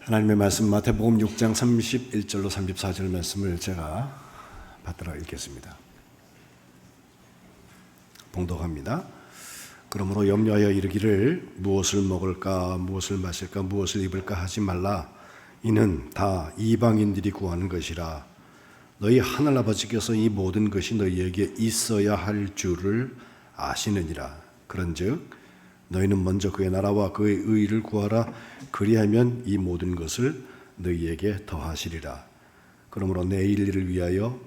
하나님의 말씀 마태복음 6장 31절로 34절 말씀을 제가 받들어 읽겠습니다. 봉독합니다. 그러므로 염려하여 이르기를 무엇을 먹을까 무엇을 마실까 무엇을 입을까 하지 말라. 이는 다 이방인들이 구하는 것이라. 너희 하늘아버지께서 이 모든 것이 너희에게 있어야 할 줄을 아시느니라. 그런즉 너희는 먼저 그의 나라와 그의 의를 구하라. 그리하면 이 모든 것을 너희에게 더하시리라. 그러므로 내일 일을 위하여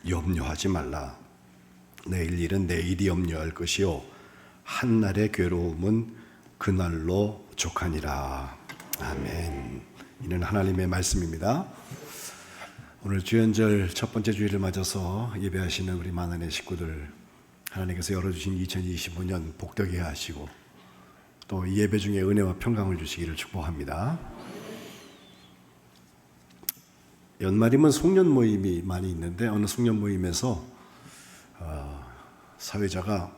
염려하지 말라. 내일 일은 내일이 염려할 것이요 한날의 괴로움은 그날로 족하니라. 아멘. 이는 하나님의 말씀입니다. 오늘 주연절 첫 번째 주일을 맞아서 예배하시는 우리 만안의 식구들, 하나님께서 열어주신 2025년 복되게 하시고 또 이 예배 중에 은혜와 평강을 주시기를 축복합니다. 연말이면 송년 모임이 많이 있는데 어느 송년 모임에서 사회자가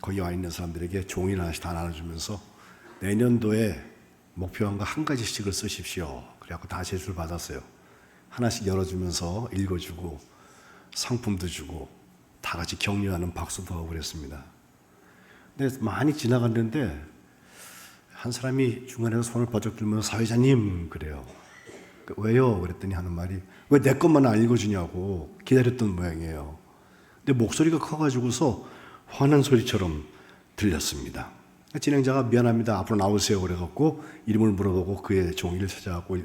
거기 와 있는 사람들에게 종이 하나씩 다 나눠주면서 내년도에 목표한 거 한 가지씩을 쓰십시오. 그래갖고 다 제수를 받았어요. 하나씩 열어주면서 읽어주고 상품도 주고 다 같이 격려하는 박수도 하고 그랬습니다. 근데 많이 지나갔는데 한 사람이 중간에서 손을 버쩍 들면서 사회자님 그래요. 왜요? 그랬더니 하는 말이 왜 내 것만 안 읽어주냐고 기다렸던 모양이에요. 근데 목소리가 커가지고서 화난 소리처럼 들렸습니다. 진행자가 미안합니다. 앞으로 나오세요. 그래갖고 이름을 물어보고 그의 종이를 찾아갖고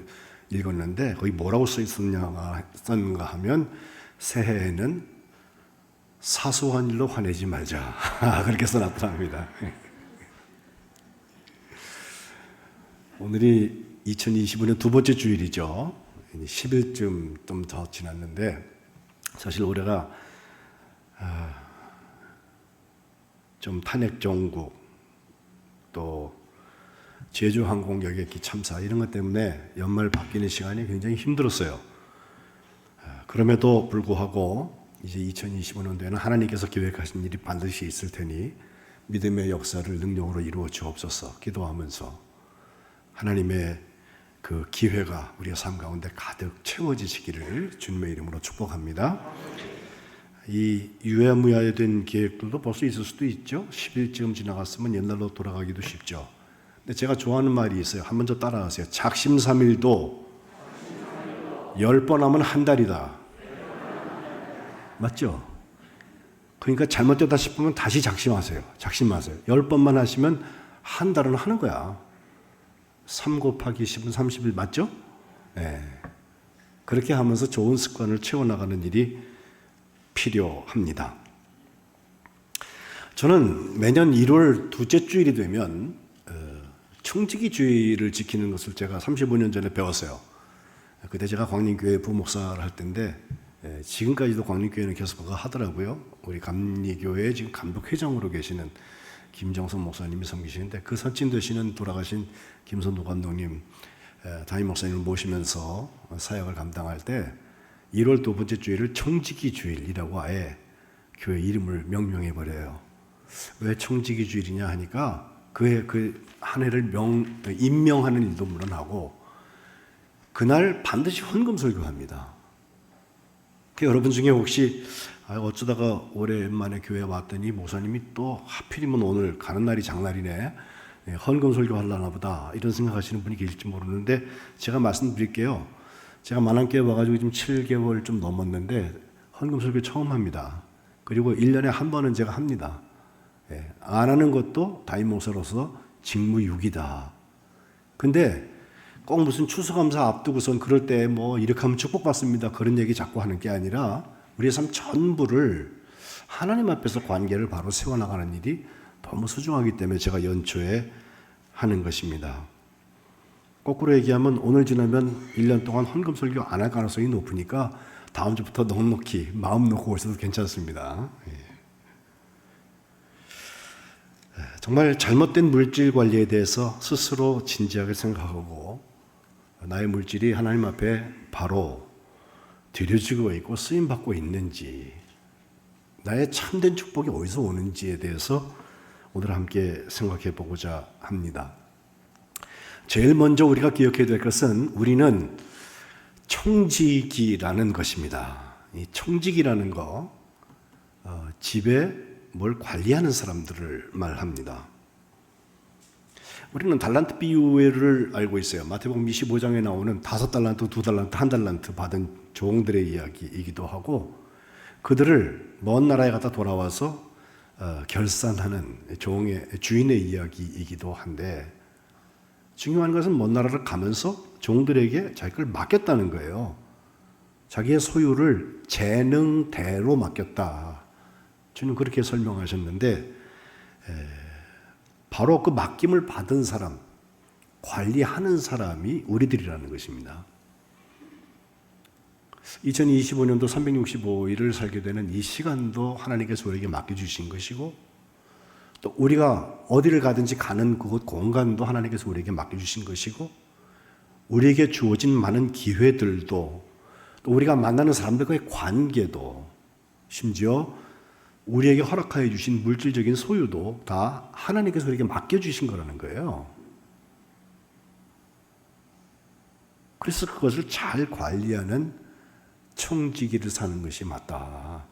읽었는데 거기 뭐라고 써있었는가 하면 새해에는 사소한 일로 화내지 말자. 그렇게 써놨더랍니다. 오늘이 2025년 두 번째 주일이죠. 10일쯤 좀 더 지났는데 사실 올해가 좀 탄핵 정국 또 제주항공 여객기 참사 이런 것 때문에 연말 바뀌는 시간이 굉장히 힘들었어요. 그럼에도 불구하고 이제 2025년도에는 하나님께서 계획하신 일이 반드시 있을 테니 믿음의 역사를 능력으로 이루어 주옵소서 기도하면서 하나님의 그 기회가 우리의 삶 가운데 가득 채워지시기를 주님의 이름으로 축복합니다. 이 유야무야에 된 계획들도 벌써 있을 수도 있죠. 10일쯤 지나갔으면 옛날로 돌아가기도 쉽죠. 근데 제가 좋아하는 말이 있어요. 한번 더 따라하세요. 작심삼일도 10번 하면 한 달이다. 맞죠? 그러니까 잘못됐다 싶으면 다시 작심하세요. 10번만 하시면 한 달은 하는 거야. 3 곱하기 10은 30일 맞죠? 네. 그렇게 하면서 좋은 습관을 채워나가는 일이 필요합니다. 저는 매년 1월 둘째 주일이 되면 청지기 주일을 지키는 것을 제가 35년 전에 배웠어요. 그때 제가 광림교회 부목사를 할 때인데 지금까지도 광림교회는 계속 그거 하더라고요. 우리 감리교회 지금 감독회장으로 계시는 김정선 목사님이 섬기시는데 그 선친 되시는 돌아가신 김선도 감독님 담임 목사님을 모시면서 사역을 감당할 때 1월 두 번째 주일을 청지기 주일이라고 아예 교회 이름을 명명해 버려요. 왜 청지기 주일이냐 하니까 그 한 해를 임명하는 일도 물론 하고 그날 반드시 헌금 설교합니다. 여러분 중에 혹시 어쩌다가 오랜만에 교회에 왔더니 목사님이 또 하필이면 오늘 가는 날이 장날이네 헌금 설교하려나 보다 이런 생각하시는 분이 계실지 모르는데 제가 말씀드릴게요. 제가 만안교회 와가지고 지금 7개월 좀 넘었는데 헌금 설교 처음 합니다. 그리고 1년에 한 번은 제가 합니다. 안 하는 것도 담임 목사로서 직무유기다. 근데 꼭 무슨 추수감사 앞두고선 그럴 때 뭐 이렇게 하면 축복받습니다. 그런 얘기 자꾸 하는 게 아니라 우리의 삶 전부를 하나님 앞에서 관계를 바로 세워나가는 일이 너무 소중하기 때문에 제가 연초에 하는 것입니다. 거꾸로 얘기하면 오늘 지나면 1년 동안 헌금 설교 안 할 가능성이 높으니까 다음 주부터 넉넉히 마음 놓고 오셔도 괜찮습니다. 정말 잘못된 물질 관리에 대해서 스스로 진지하게 생각하고 나의 물질이 하나님 앞에 바로 드려지고 있고 쓰임받고 있는지 나의 참된 축복이 어디서 오는지에 대해서 오늘 함께 생각해 보고자 합니다. 제일 먼저 우리가 기억해야 될 것은 우리는 청지기라는 것입니다. 이 청지기라는 거, 집에 뭘 관리하는 사람들을 말합니다. 우리는 달란트 비유를 알고 있어요. 마태복음 25장에 나오는 5달란트, 2달란트, 1달란트 받은 종들의 이야기이기도 하고, 그들을 먼 나라에 갔다 돌아와서 결산하는 주인의 이야기이기도 한데, 중요한 것은 먼 나라를 가면서 종들에게 자기 걸 맡겼다는 거예요. 자기의 소유를 재능대로 맡겼다. 주님 그렇게 설명하셨는데, 바로 그 맡김을 받은 사람, 관리하는 사람이 우리들이라는 것입니다. 2025년도 365일을 살게 되는 이 시간도 하나님께서 우리에게 맡겨주신 것이고, 또 우리가 어디를 가든지 가는 그곳 공간도 하나님께서 우리에게 맡겨주신 것이고, 우리에게 주어진 많은 기회들도, 또 우리가 만나는 사람들과의 관계도, 심지어 우리에게 허락하여 주신 물질적인 소유도 다 하나님께서 우리에게 맡겨주신 거라는 거예요. 그래서 그것을 잘 관리하는 청지기를 사는 것이 맞다.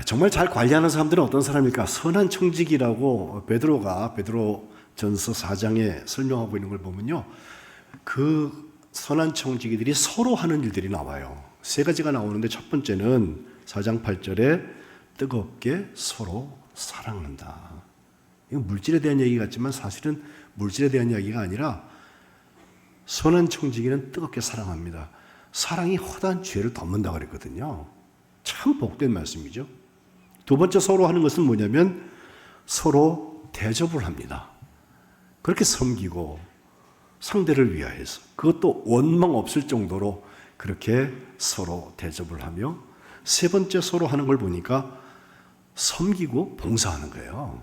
정말 잘 관리하는 사람들은 어떤 사람일까? 선한 청지기라고 베드로전서 4장에 설명하고 있는 걸 보면요, 그 선한 청지기들이 서로 하는 일들이 나와요. 세 가지가 나오는데, 첫 번째는 4장 8절에 뜨겁게 서로 사랑한다. 이건 물질에 대한 얘기 같지만 사실은 물질에 대한 이야기가 아니라, 선한 청지기는 뜨겁게 사랑합니다. 사랑이 허다한 죄를 덮는다고 그랬거든요. 참 복된 말씀이죠. 두 번째 서로 하는 것은 뭐냐면 서로 대접을 합니다. 그렇게 섬기고 상대를 위하여서, 그것도 원망 없을 정도로 그렇게 서로 대접을 하며, 세 번째 서로 하는 걸 보니까 섬기고 봉사하는 거예요.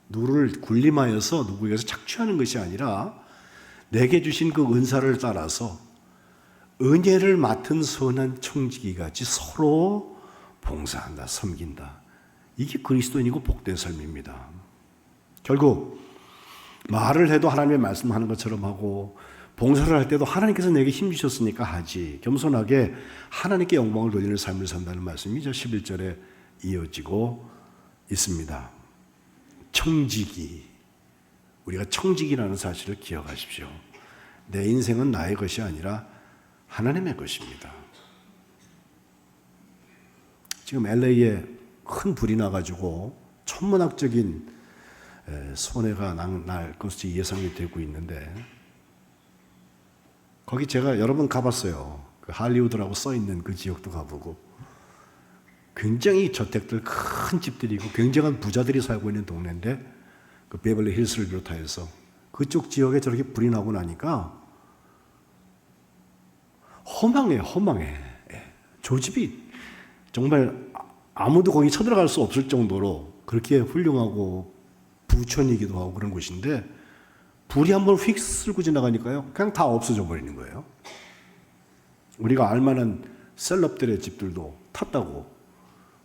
누구를 군림하여서 누구에게서 착취하는 것이 아니라 내게 주신 그 은사를 따라서 은혜를 맡은 선한 청지기같이 서로 봉사한다, 섬긴다. 이게 그리스도인이고 복된 삶입니다. 결국 말을 해도 하나님의 말씀하는 것처럼 하고, 봉사를 할 때도 하나님께서 내게 힘 주셨으니까 하지, 겸손하게 하나님께 영광을 돌리는 삶을 산다는 말씀이죠. 11절에 이어지고 있습니다. 청지기, 우리가 청지기라는 사실을 기억하십시오. 내 인생은 나의 것이 아니라 하나님의 것입니다. 지금 LA에 큰 불이 나가지고 천문학적인 손해가 날 것이 예상이 되고 있는데, 거기 제가 여러 번 가봤어요. 그 할리우드라고 써있는 그 지역도 가보고, 굉장히 저택들, 큰 집들이고 굉장한 부자들이 살고 있는 동네인데, 그 베벌리 힐스를 비롯하여서 그쪽 지역에 저렇게 불이 나고 나니까 허망해. 저 집이 정말 아무도 거기 쳐들어갈 수 없을 정도로 그렇게 훌륭하고 부촌이기도 하고 그런 곳인데, 불이 한번 휙 쓸고 지나가니까요, 그냥 다 없어져 버리는 거예요. 우리가 알만한 셀럽들의 집들도 탔다고.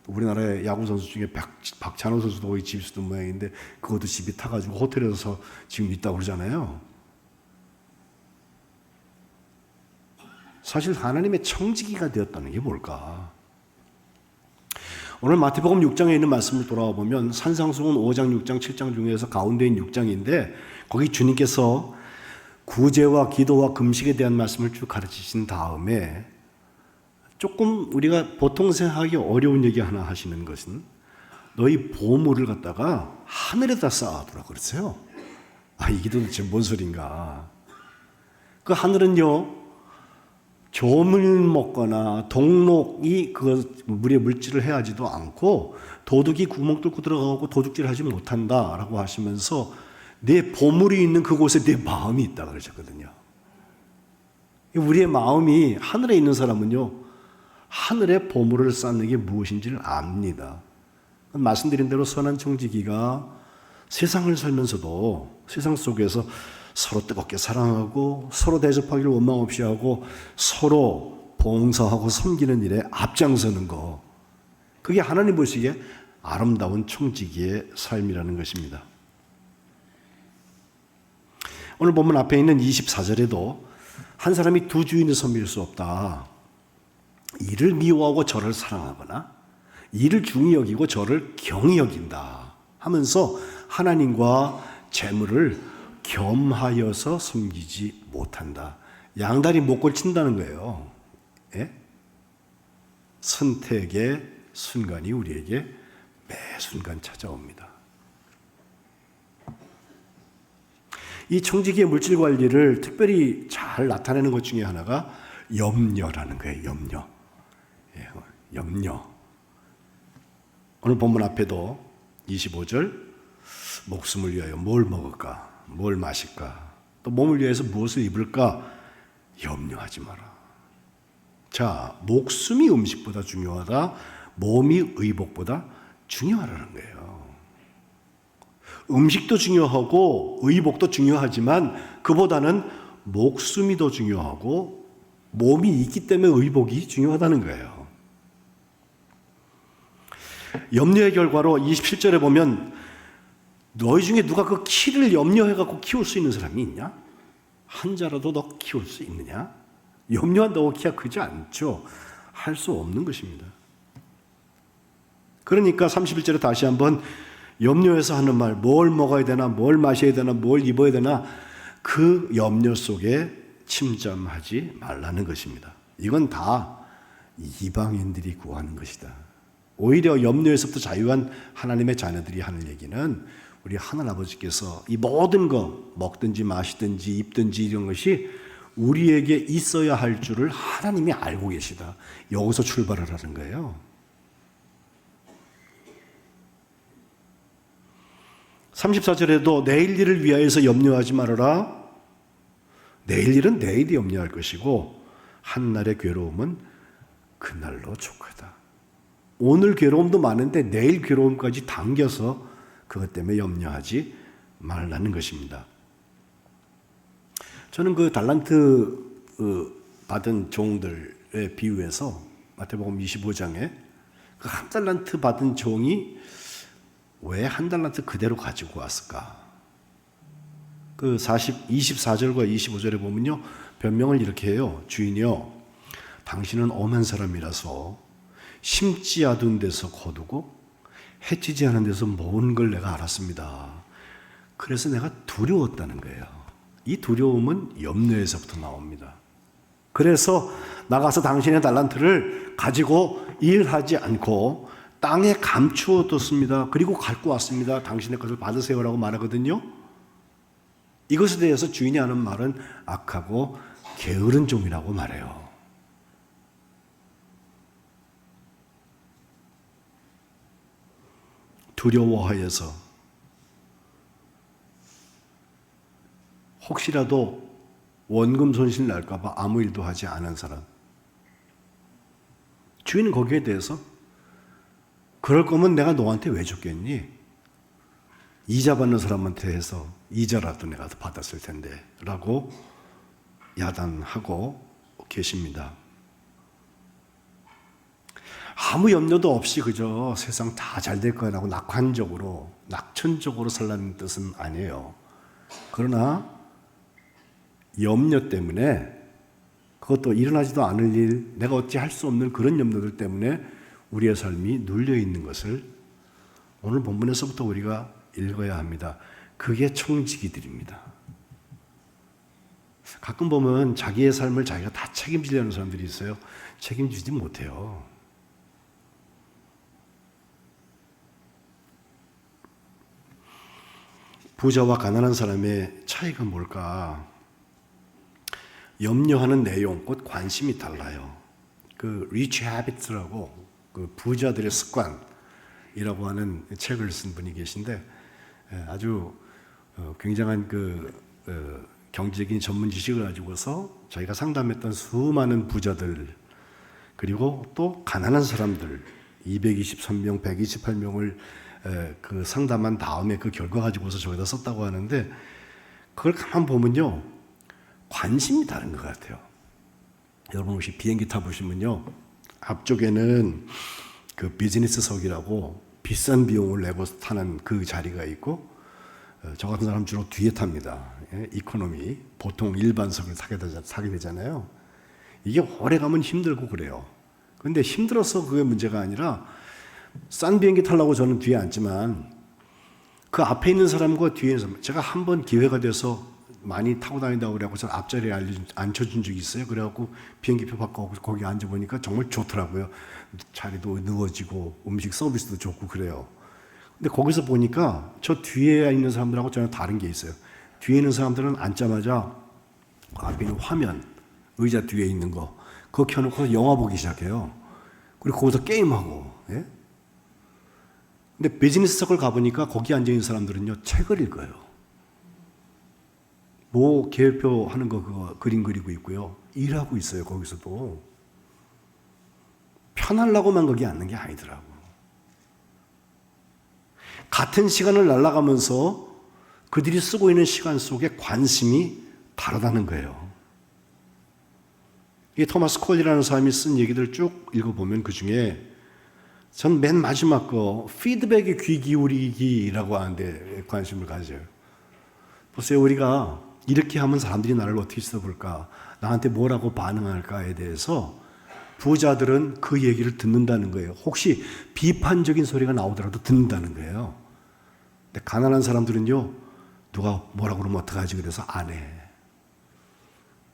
우리나라의 야구 선수 중에 박찬호 선수도 거기 집이 있었던 모양인데, 그것도 집이 타가지고 호텔에서 지금 있다고 그러잖아요. 사실 하나님의 청지기가 되었다는 게 뭘까? 오늘 마태복음 6장에 있는 말씀을 돌아와 보면, 산상수훈 5장, 6장, 7장 중에서 가운데인 6장인데, 거기 주님께서 구제와 기도와 금식에 대한 말씀을 쭉 가르치신 다음에, 조금 우리가 보통 생각하기 어려운 얘기 하나 하시는 것은, 너희 보물을 갖다가 하늘에다 쌓아두라 그랬어요. 이게 도대체 뭔 소린가? 그 하늘은요, 조물 먹거나 동록이 그 물에 물질을 해하지도 않고, 도둑이 구멍 뚫고 들어가고 도둑질 하지 못한다라고 하시면서, 내 보물이 있는 그곳에 내 마음이 있다 그러셨거든요. 우리의 마음이 하늘에 있는 사람은요, 하늘에 보물을 쌓는 게 무엇인지를 압니다. 말씀드린 대로 선한 청지기가 세상을 살면서도 세상 속에서 서로 뜨겁게 사랑하고, 서로 대접하기를 원망 없이 하고, 서로 봉사하고 섬기는 일에 앞장서는 것, 그게 하나님 보시기에 아름다운 청지기의 삶이라는 것입니다. 오늘 본문 앞에 있는 24절에도 한 사람이 두 주인을 섬길 수 없다. 이를 미워하고 저를 사랑하거나 이를 중히 여기고 저를 경히 여긴다 하면서 하나님과 재물을 겸하여서 섬기지 못한다. 양다리 못 걸친다는 거예요. 예? 선택의 순간이 우리에게 매 순간 찾아옵니다. 이 청지기의 물질 관리를 특별히 잘 나타내는 것 중에 하나가 염려라는 거예요. 염려. 예, 염려. 오늘 본문 앞에도 25절 목숨을 위하여 뭘 먹을까? 뭘 마실까? 또 몸을 위해서 무엇을 입을까? 염려하지 마라. 자, 목숨이 음식보다 중요하다. 몸이 의복보다 중요하다는 거예요. 음식도 중요하고 의복도 중요하지만 그보다는 목숨이 더 중요하고 몸이 있기 때문에 의복이 중요하다는 거예요. 염려의 결과로 27절에 보면 너희 중에 누가 그 키를 염려해갖고 키울 수 있는 사람이 있냐? 한 자라도 너 키울 수 있느냐? 염려한다고 키가 크지 않죠. 할 수 없는 것입니다. 그러니까 31절에 다시 한번 염려해서 하는 말, 뭘 먹어야 되나, 뭘 마셔야 되나, 뭘 입어야 되나 그 염려 속에 침잠하지 말라는 것입니다. 이건 다 이방인들이 구하는 것이다. 오히려 염려에서부터 자유한 하나님의 자녀들이 하는 얘기는 우리 하늘아버지께서 이 모든 거 먹든지 마시든지 입든지 이런 것이 우리에게 있어야 할 줄을 하나님이 알고 계시다. 여기서 출발을 하는 거예요. 34절에도 내일 일을 위하여서 염려하지 말아라. 내일 일은 내일이 염려할 것이고 한날의 괴로움은 그날로 족하다. 오늘 괴로움도 많은데 내일 괴로움까지 당겨서 그것 때문에 염려하지 말라는 것입니다. 저는 그 달란트 받은 종들의 비유에서 마태복음 25장에 그 한 달란트 받은 종이 왜 한 달란트 그대로 가지고 왔을까? 그 24절과 25절에 보면요. 변명을 이렇게 해요. 주인이요. 당신은 엄한 사람이라서 심지 않은 데서 거두고 해치지 않은 데서 모은 걸 내가 알았습니다. 그래서 내가 두려웠다는 거예요. 이 두려움은 염려에서부터 나옵니다. 그래서 나가서 당신의 달란트를 가지고 일하지 않고 땅에 감추어 뒀습니다. 그리고 갖고 왔습니다. 당신의 것을 받으세요라고 말하거든요. 이것에 대해서 주인이 하는 말은 악하고 게으른 종이라고 말해요. 두려워하여서 혹시라도 원금 손실 날까 봐 아무 일도 하지 않은 사람. 주인은 거기에 대해서 그럴 거면 내가 너한테 왜 줬겠니? 이자 받는 사람한테 해서 이자라도 내가 받았을 텐데 라고 야단하고 계십니다. 아무 염려도 없이 그저 세상 다 잘 될 거라고 낙관적으로 낙천적으로 살라는 뜻은 아니에요. 그러나 염려 때문에 그것도 일어나지도 않을 일, 내가 어찌 할 수 없는 그런 염려들 때문에 우리의 삶이 눌려 있는 것을 오늘 본문에서부터 우리가 읽어야 합니다. 그게 청지기들입니다. 가끔 보면 자기의 삶을 자기가 다 책임지려는 사람들이 있어요. 책임지지 못해요. 부자와 가난한 사람의 차이가 뭘까? 염려하는 내용, 곧 관심이 달라요. 그 Rich Habits라고 그 부자들의 습관이라고 하는 책을 쓴 분이 계신데 아주 굉장한 경제적인 전문 지식을 가지고서 저희가 상담했던 수많은 부자들 그리고 또 가난한 사람들 223명, 128명을 그 상담한 다음에 그 결과 가지고서 저기다 썼다고 하는데 그걸 가만 보면요 관심이 다른 것 같아요. 여러분 혹시 비행기 타보시면요 앞쪽에는 그 비즈니스석이라고 비싼 비용을 내고 타는 그 자리가 있고 저 같은 사람 주로 뒤에 탑니다. 예, 이코노미. 보통 일반석을 타게 되잖아요. 이게 오래 가면 힘들고 그래요. 근데 힘들어서 그게 문제가 아니라 싼 비행기 타려고 저는 뒤에 앉지만 그 앞에 있는 사람과 뒤에 있는 사람, 제가 한 번 기회가 돼서 많이 타고 다닌다고 그래갖고 저 앞자리에 앉혀준 적이 있어요. 그래갖고 비행기표 바꿔 거기 앉아보니까 정말 좋더라고요. 자리도 누워지고 음식 서비스도 좋고 그래요. 근데 거기서 보니까 저 뒤에 있는 사람들하고 전혀 다른 게 있어요. 뒤에 있는 사람들은 앉자마자 그 앞에 있는 화면, 의자 뒤에 있는 거 그거 켜놓고 영화 보기 시작해요. 그리고 거기서 게임하고. 예? 근데 비즈니스석을 가보니까 거기 앉아있는 사람들은요 책을 읽어요. 뭐 계획표 하는 거 그거 그림 그리고 있고요. 일하고 있어요. 거기서도. 편하려고만 거기 앉는 게 아니더라고. 같은 시간을 날아가면서 그들이 쓰고 있는 시간 속에 관심이 다르다는 거예요. 이 토마스 콜이라는 사람이 쓴 얘기들 쭉 읽어보면 그 중에 전 맨 마지막 거 피드백에 귀 기울이기라고 하는데 관심을 가져요. 보세요. 우리가 이렇게 하면 사람들이 나를 어떻게 쳐다볼까, 나한테 뭐라고 반응할까에 대해서 부자들은 그 얘기를 듣는다는 거예요. 혹시 비판적인 소리가 나오더라도 듣는다는 거예요. 근데 가난한 사람들은요, 누가 뭐라고 그러면 어떡하지 그래서 안 해.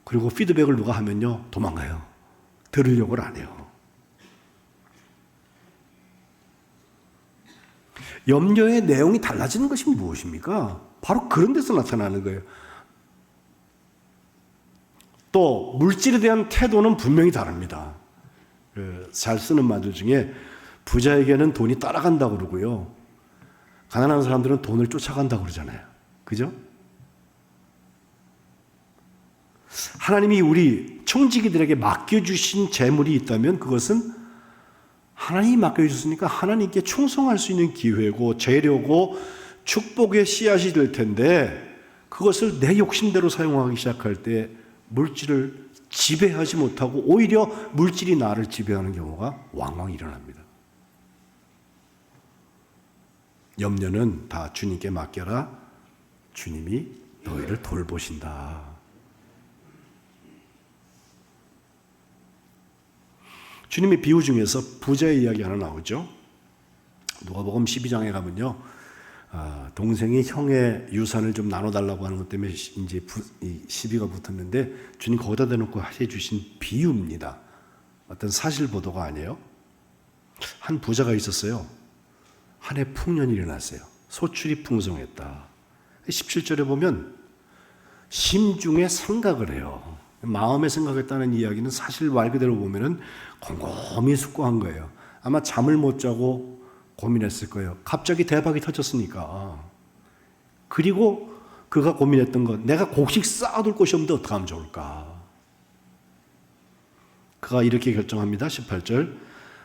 그리고 피드백을 누가 하면요, 도망가요. 들으려고 안 해요. 염려의 내용이 달라지는 것이 무엇입니까? 바로 그런 데서 나타나는 거예요. 또 물질에 대한 태도는 분명히 다릅니다. 잘 쓰는 말들 중에 부자에게는 돈이 따라간다고 그러고요. 가난한 사람들은 돈을 쫓아간다고 그러잖아요. 그죠? 하나님이 우리 청지기들에게 맡겨주신 재물이 있다면 그것은 하나님이 맡겨주셨으니까 하나님께 충성할 수 있는 기회고 재료고 축복의 씨앗이 될 텐데 그것을 내 욕심대로 사용하기 시작할 때 물질을 지배하지 못하고 오히려 물질이 나를 지배하는 경우가 왕왕 일어납니다. 염려는 다 주님께 맡겨라. 주님이 너희를 돌보신다. 주님의 비유 중에서 부자의 이야기 하나 나오죠. 누가복음 12장에 가면요, 동생이 형의 유산을 좀 나눠달라고 하는 것 때문에 이제 시비가 붙었는데 주님 거기다 대놓고 해주신 비유입니다. 어떤 사실 보도가 아니에요. 한 부자가 있었어요. 한 해 풍년이 일어났어요. 소출이 풍성했다. 17절에 보면 심중에 생각을 해요. 마음에 생각했다는 이야기는 사실 말 그대로 보면은 곰곰이 숙고한 거예요. 아마 잠을 못 자고 고민했을 거예요. 갑자기 대박이 터졌으니까. 그리고 그가 고민했던 것, 내가 곡식 쌓아둘 곳이 없는데 어떻게 하면 좋을까? 그가 이렇게 결정합니다. 18절.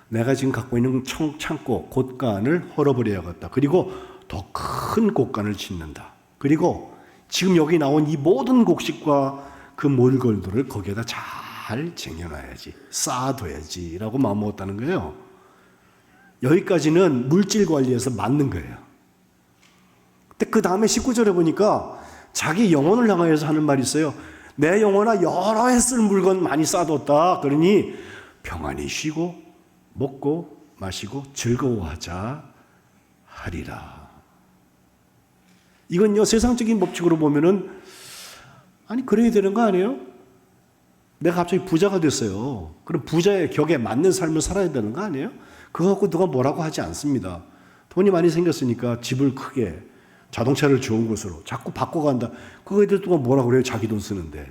내가 지금 갖고 있는 창고, 곳간을 헐어버려야겠다. 그리고 더 큰 곳간을 짓는다. 그리고 지금 여기 나온 이 모든 곡식과 그 물건들을 거기에다 잘 쟁여놔야지, 쌓아둬야지 라고 마음먹었다는 거예요. 여기까지는 물질 관리에서 맞는 거예요. 근데 그 다음에 19절에 보니까 자기 영혼을 향하여서 하는 말이 있어요. 내 영혼아 여러 해 쓸 물건 많이 쌓아뒀다. 그러니 평안히 쉬고 먹고 마시고 즐거워하자 하리라. 이건요 세상적인 법칙으로 보면은 아니 그래야 되는 거 아니에요? 내가 갑자기 부자가 됐어요. 그럼 부자의 격에 맞는 삶을 살아야 되는 거 아니에요? 그거 갖고 누가 뭐라고 하지 않습니다. 돈이 많이 생겼으니까 집을 크게, 자동차를 좋은 곳으로 자꾸 바꿔간다. 그거에 대해서 누가 뭐라고 그래요? 자기 돈 쓰는데.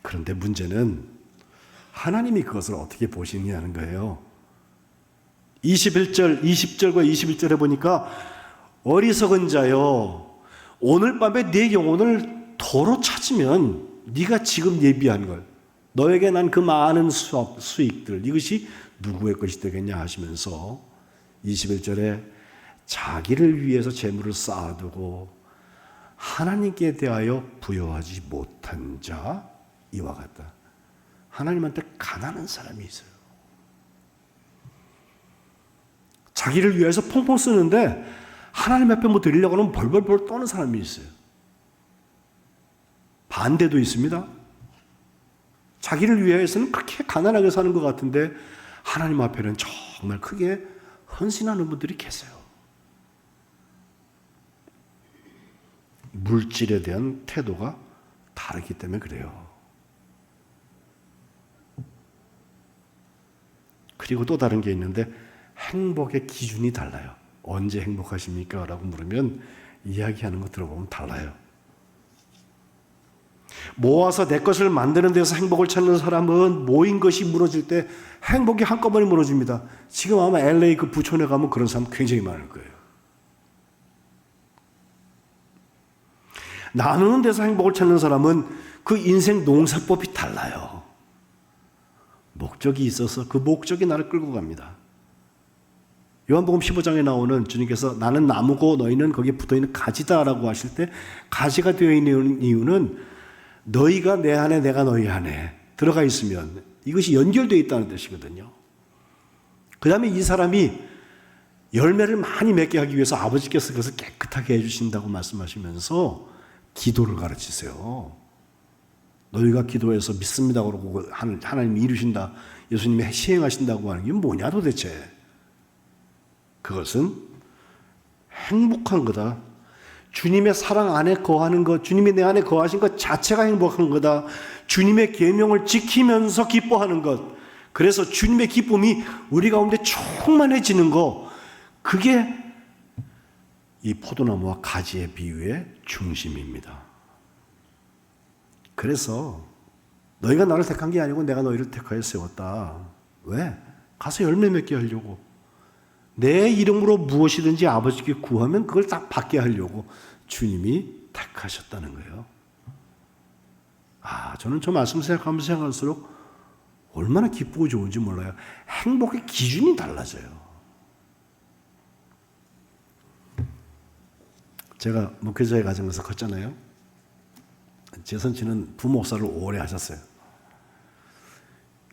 그런데 문제는 하나님이 그것을 어떻게 보시느냐는 거예요. 20절과 21절에 보니까 어리석은 자여 오늘 밤에 네 영혼을 도로 찾으면 네가 지금 예비한 걸, 너에게 난 그 많은 수익들 이것이 누구의 것이 되겠냐 하시면서 21절에 자기를 위해서 재물을 쌓아두고 하나님께 대하여 부여하지 못한 자 이와 같다. 하나님한테 가난한 사람이 있어요. 자기를 위해서 펑펑 쓰는데 하나님 앞에 뭐 드리려고 하면 벌벌벌 떠는 사람이 있어요. 반대도 있습니다. 자기를 위해서는 그렇게 가난하게 사는 것 같은데 하나님 앞에는 정말 크게 헌신하는 분들이 계세요. 물질에 대한 태도가 다르기 때문에 그래요. 그리고 또 다른 게 있는데 행복의 기준이 달라요. 언제 행복하십니까? 라고 물으면 이야기하는 거 들어보면 달라요. 모아서 내 것을 만드는 데서 행복을 찾는 사람은 모인 것이 무너질 때 행복이 한꺼번에 무너집니다. 지금 아마 LA 그 부촌에 가면 그런 사람 굉장히 많을 거예요. 나누는 데서 행복을 찾는 사람은 그 인생 농사법이 달라요. 목적이 있어서 그 목적이 나를 끌고 갑니다. 요한복음 15장에 나오는 주님께서 나는 나무고 너희는 거기에 붙어있는 가지다라고 하실 때 가지가 되어 있는 이유는 너희가 내 안에 내가 너희 안에 들어가 있으면 이것이 연결되어 있다는 뜻이거든요. 그 다음에 이 사람이 열매를 많이 맺게 하기 위해서 아버지께서 그것을 깨끗하게 해주신다고 말씀하시면서 기도를 가르치세요. 너희가 기도해서 믿습니다 그러고 하나님이 이루신다, 예수님이 시행하신다고 하는 게 뭐냐 도대체. 그것은 행복한 거다. 주님의 사랑 안에 거하는 것, 주님이 내 안에 거하신 것 자체가 행복한 거다. 주님의 계명을 지키면서 기뻐하는 것, 그래서 주님의 기쁨이 우리 가운데 충만해지는 것, 그게 이 포도나무와 가지의 비유의 중심입니다. 그래서 너희가 나를 택한 게 아니고 내가 너희를 택하여 세웠다. 왜? 가서 열매 맺게 하려고. 내 이름으로 무엇이든지 아버지께 구하면 그걸 딱 받게 하려고 주님이 택하셨다는 거예요. 저는 저 말씀 생각하면서 생각할수록 얼마나 기쁘고 좋은지 몰라요. 행복의 기준이 달라져요. 제가 목회자의 가정에서 컸잖아요. 제 선친은 부목사를 오래 하셨어요.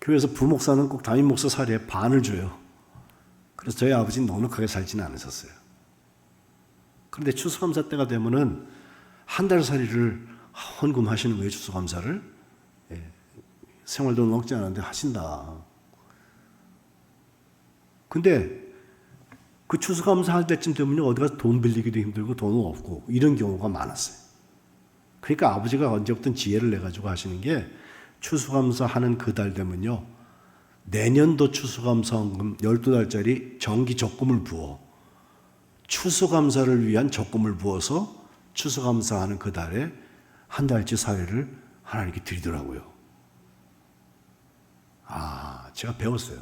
교회에서 부목사는 꼭 담임 목사 사례에 반을 줘요. 그래서 저희 아버지는 넉넉하게 살지는 않으셨어요. 그런데 추수감사 때가 되면은 한 달살이를 헌금하시는 거예요. 추수감사를. 생활도 먹지 않았는데 하신다. 근데 그 추수감사 할 때쯤 되면 어디 가서 돈 빌리기도 힘들고 돈은 없고 이런 경우가 많았어요. 그러니까 아버지가 언제부터 지혜를 내가지고 하시는 게 추수감사 하는 그 달 되면요, 내년도 추수감사헌금 12달짜리 정기 적금을 부어 추수감사를 위한 적금을 부어서 추수감사하는 그 달에 한 달치 사회를 하나님께 드리더라고요. 제가 배웠어요.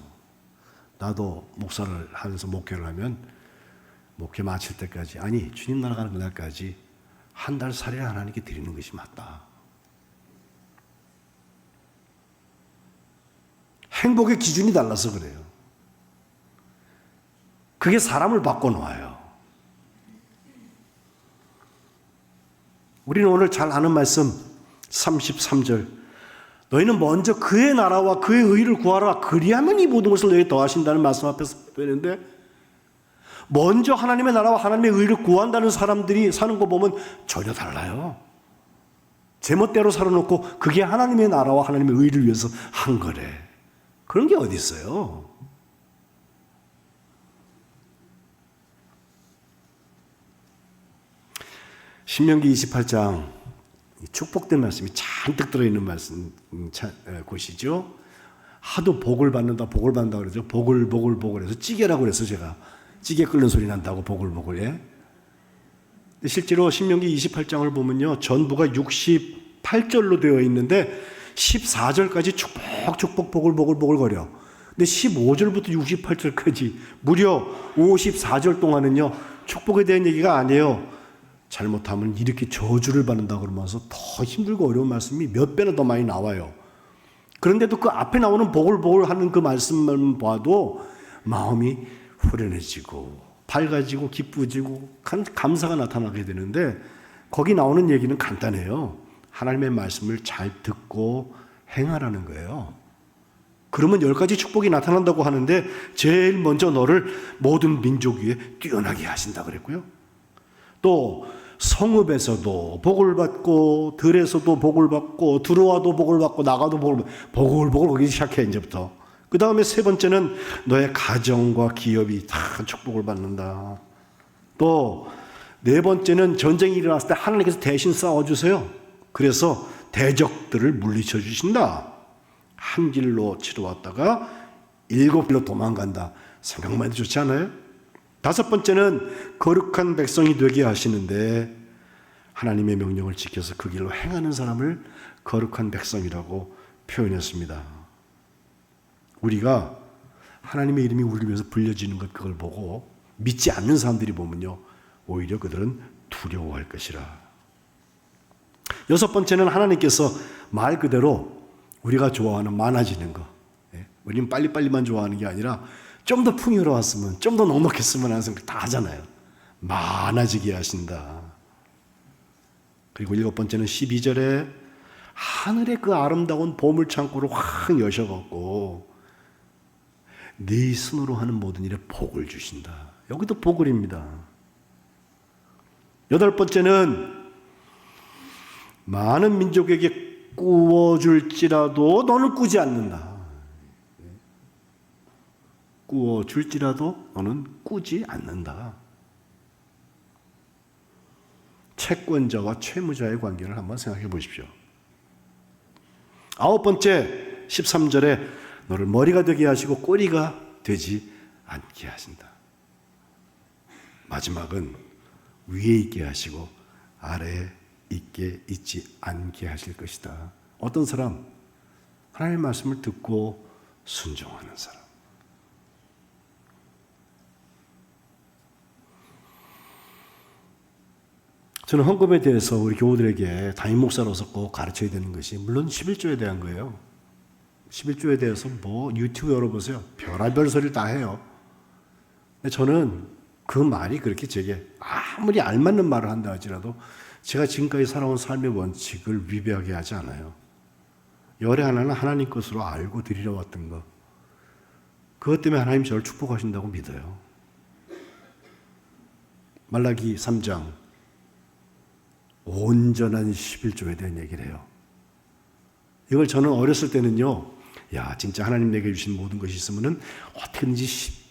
나도 목사를 하면서 목회를 하면 목회 마칠 때까지, 아니 주님 나라 가는 그날까지 한 달 살이를 하나님께 드리는 것이 맞다. 행복의 기준이 달라서 그래요. 그게 사람을 바꿔놓아요. 우리는 오늘 잘 아는 말씀 33절, 너희는 먼저 그의 나라와 그의 의를 구하라, 그리하면 이 모든 것을 너희에게 더하신다는 말씀 앞에서 되는데, 먼저 하나님의 나라와 하나님의 의를 구한다는 사람들이 사는 거 보면 전혀 달라요. 제멋대로 살아놓고 그게 하나님의 나라와 하나님의 의를 위해서 한 거래. 그런 게 어디 있어요? 신명기 28장 축복된 말씀이 잔뜩 들어있는 말씀 곳이죠. 하도 복을 받는다 그러죠. 복을 해서 찌개라고 그래서 제가 찌개 끓는 소리 난다고 복을. 예. 실제로 신명기 28장을 보면요, 전부가 68절로 되어 있는데 14절까지 축복 복을 거려. 근데 15절부터 68절까지 무려 54절 동안은요, 축복에 대한 얘기가 아니에요. 잘못하면 이렇게 저주를 받는다 그러면서 더 힘들고 어려운 말씀이 몇 배나 더 많이 나와요. 그런데도 그 앞에 나오는 복을 하는 그 말씀만 봐도 마음이 후련해지고 밝아지고 기쁘지고 감사가 나타나게 되는데, 거기 나오는 얘기는 간단해요. 하나님의 말씀을 잘 듣고 행하라는 거예요. 그러면 10가지 축복이 나타난다고 하는데 제일 먼저 너를 모든 민족 위에 뛰어나게 하신다 그랬고요. 또 성읍에서도 복을 받고 들에서도 복을 받고 들어와도 복을 받고 나가도 복을 보기 시작해 이제부터. 그 다음에 세 번째는 너의 가정과 기업이 다 축복을 받는다. 또 네 번째는 전쟁이 일어났을 때 하나님께서 대신 싸워주세요. 그래서 대적들을 물리쳐 주신다. 한 길로 치러왔다가 7길로 도망간다. 생각만 해도 좋지 않아요? 다섯 번째는 거룩한 백성이 되게 하시는데 하나님의 명령을 지켜서 그 길로 행하는 사람을 거룩한 백성이라고 표현했습니다. 우리가 하나님의 이름이 우리를 위해서 불려지는 것 그걸 보고 믿지 않는 사람들이 보면요, 오히려 그들은 두려워할 것이라. 여섯 번째는 하나님께서 말 그대로 우리가 좋아하는 많아지는 거. 우리는 빨리빨리만 좋아하는 게 아니라 좀 더 풍요로웠으면, 좀 더 넉넉했으면 하는 생각 다 하잖아요. 많아지게 하신다. 그리고 일곱 번째는 12절에 하늘의 그 아름다운 보물 창고를 확 여셔갖고 네 손으로 하는 모든 일에 복을 주신다. 여기도 복을입니다. 여덟 번째는 많은 민족에게 꾸어줄지라도 너는 꾸지 않는다. 꾸어줄지라도 너는 꾸지 않는다. 채권자와 채무자의 관계를 한번 생각해 보십시오. 아홉 번째 13절에 너를 머리가 되게 하시고 꼬리가 되지 않게 하신다. 마지막은 위에 있게 하시고 아래에 있지 않게 하실 것이다. 어떤 사람? 하나님의 말씀을 듣고 순종하는 사람. 저는 헌금에 대해서 우리 교우들에게 담임 목사로서 꼭 가르쳐야 되는 것이 물론 11조에 대한 거예요. 11조에 대해서 뭐 유튜브 열어보세요. 별의별 소리를 다 해요. 근데 저는 그 말이 그렇게 제게 아무리 알맞는 말을 한다 할지라도 제가 지금까지 살아온 삶의 원칙을 위배하게 하지 않아요. 열의 하나는 하나님 것으로 알고 드리러 왔던 것. 그것 때문에 하나님 저를 축복하신다고 믿어요. 말라기 3장 온전한 11조에 대한 얘기를 해요. 이걸 저는 어렸을 때는요, 야, 진짜 하나님 내게 주신 모든 것이 있으면은 어떻게든지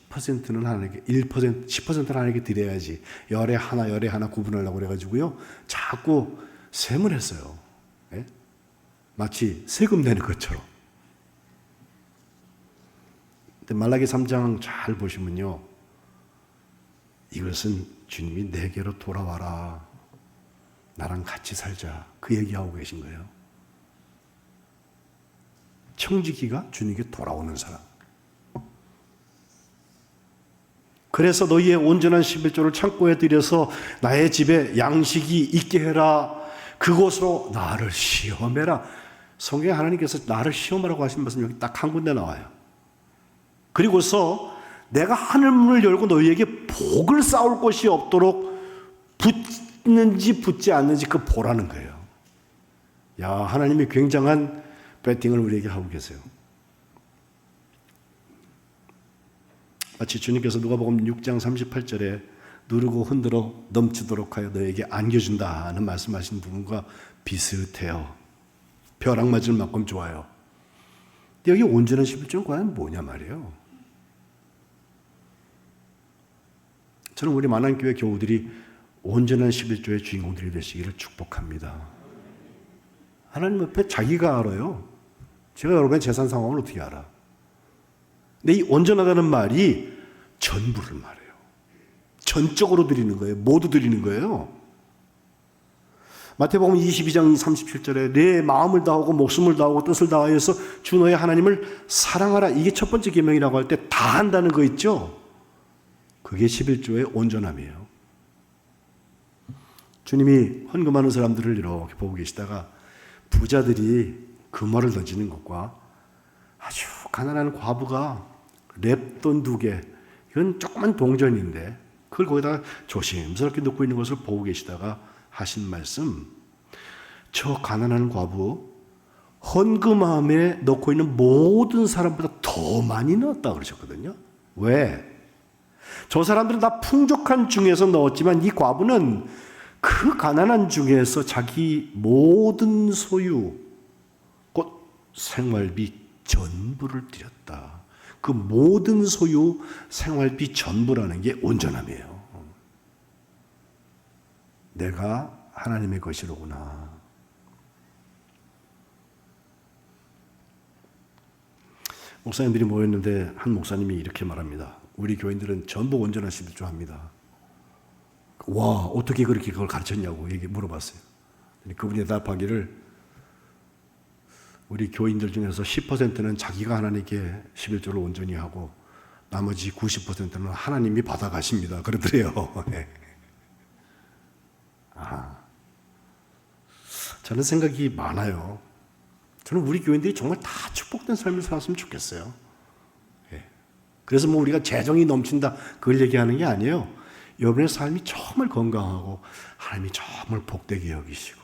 10%는 하나님께, 1%, 10%는 하나님께 드려야지. 열에 하나 구분하려고 그래가지고요, 자꾸 셈을 했어요. 예? 마치 세금 내는 것처럼. 근데 말라기 3장 잘 보시면요, 이것은 주님이 내게로 돌아와라. 나랑 같이 살자. 그 얘기하고 계신 거예요. 청지기가 주님께 돌아오는 사람. 그래서 너희의 온전한 11조를 창고에 들여서 나의 집에 양식이 있게 해라. 그곳으로 나를 시험해라. 성경에 하나님께서 나를 시험하라고 하신 말씀 여기 딱 한 군데 나와요. 그리고서 내가 하늘문을 열고 너희에게 복을 쌓을 곳이 없도록 붙는지 붙지 않는지 그 보라는 거예요. 야, 하나님이 굉장한 배팅을 우리에게 하고 계세요. 마치 주님께서 누가복음 6장 38절에 누르고 흔들어 넘치도록 하여 너에게 안겨준다 하는 말씀하신 부분과 비슷해요. 벼락 맞을 만큼 좋아요. 근데 여기 온전한 11조는 과연 뭐냐 말이에요. 저는 우리 만안교회 교우들이 온전한 11조의 주인공들이 되시기를 축복합니다. 하나님 옆에 자기가 알아요. 제가 여러분의 재산 상황을 어떻게 알아? 근데 이 온전하다는 말이 전부를 말해요. 전적으로 드리는 거예요. 모두 드리는 거예요. 마태복음 22장 37절에 내 마음을 다하고 목숨을 다하고 뜻을 다하여서 주 너의 하나님을 사랑하라. 이게 첫 번째 계명이라고 할 때 다 한다는 거 있죠. 그게 11조의 온전함이에요. 주님이 헌금하는 사람들을 이렇게 보고 계시다가 부자들이 금화를 던지는 것과 아주 가난한 과부가 랩돈 2개, 이건 조그만 동전인데 그걸 거기다가 조심스럽게 넣고 있는 것을 보고 계시다가 하신 말씀, 저 가난한 과부 헌금함에 넣고 있는 모든 사람보다 더 많이 넣었다 그러셨거든요. 왜? 저 사람들은 다 풍족한 중에서 넣었지만 이 과부는 그 가난한 중에서 자기 모든 소유, 곧 생활비 전부를 드렸다. 그 모든 소유, 생활비 전부라는 게 온전함이에요. 내가 하나님의 것이로구나. 목사님들이 모였는데 한 목사님이 이렇게 말합니다. 우리 교인들은 전부 온전한 11조 합니다. 와, 어떻게 그렇게 그걸 가르쳤냐고 물어봤어요. 그분이 대답하기를 우리 교인들 중에서 10%는 자기가 하나님께 11조를 온전히 하고 나머지 90%는 하나님이 받아가십니다. 그러더래요. 네. 저는 생각이 많아요. 저는 우리 교인들이 정말 다 축복된 삶을 살았으면 좋겠어요. 네. 그래서 뭐 우리가 재정이 넘친다 그걸 얘기하는 게 아니에요. 여러분의 삶이 정말 건강하고 하나님이 정말 복되게 여기시고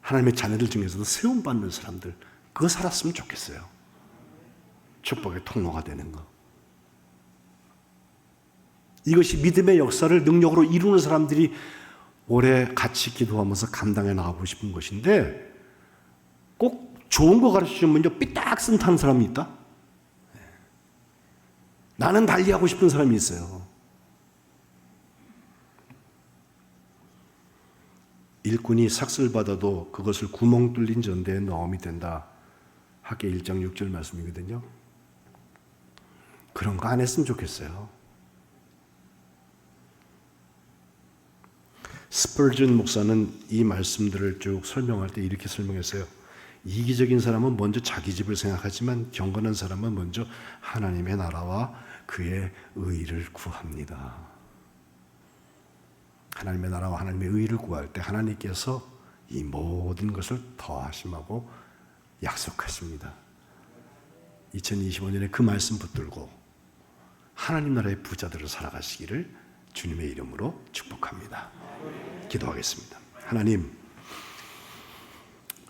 하나님의 자녀들 중에서도 세움받는 사람들 그거 살았으면 좋겠어요. 축복의 통로가 되는 거. 이것이 믿음의 역사를 능력으로 이루는 사람들이 오래 같이 기도하면서 감당해 나가고 싶은 것인데 꼭 좋은 거 가르쳐주면 삐딱선 타는 사람이 있다? 나는 달리하고 싶은 사람이 있어요. 일꾼이 삭슬 받아도 그것을 구멍 뚫린 전대에 넣음이 된다. 학계 1장 6절 말씀이거든요. 그런 거 안 했으면 좋겠어요. 스펄전 목사는 이 말씀들을 쭉 설명할 때 이렇게 설명했어요. 이기적인 사람은 먼저 자기 집을 생각하지만 경건한 사람은 먼저 하나님의 나라와 그의 의를 구합니다. 하나님의 나라와 하나님의 의를 구할 때 하나님께서 이 모든 것을 더하심하고 약속하십니다. 2025년에 그 말씀 붙들고 하나님 나라의 부자들을 살아가시기를 주님의 이름으로 축복합니다. 기도하겠습니다. 하나님,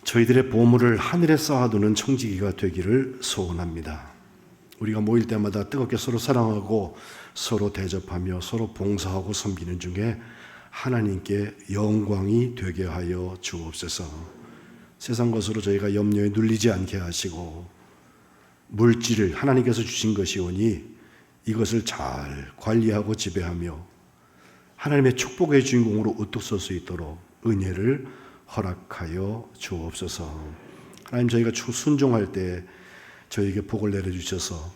저희들의 보물을 하늘에 쌓아두는 청지기가 되기를 소원합니다. 우리가 모일 때마다 뜨겁게 서로 사랑하고 서로 대접하며 서로 봉사하고 섬기는 중에 하나님께 영광이 되게 하여 주옵소서. 세상 것으로 저희가 염려에 눌리지 않게 하시고 물질을 하나님께서 주신 것이오니 이것을 잘 관리하고 지배하며 하나님의 축복의 주인공으로 우뚝 설 수 있도록 은혜를 허락하여 주옵소서. 하나님, 저희가 순종할 때 저희에게 복을 내려주셔서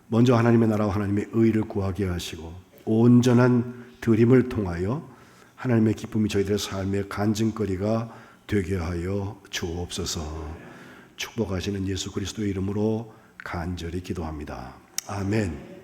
먼저 하나님의 나라와 하나님의 의를 구하게 하시고 온전한 드림을 통하여 하나님의 기쁨이 저희들의 삶의 간증거리가 되게 하여 주옵소서. 축복하시는 예수 그리스도의 이름으로 간절히 기도합니다. 아멘.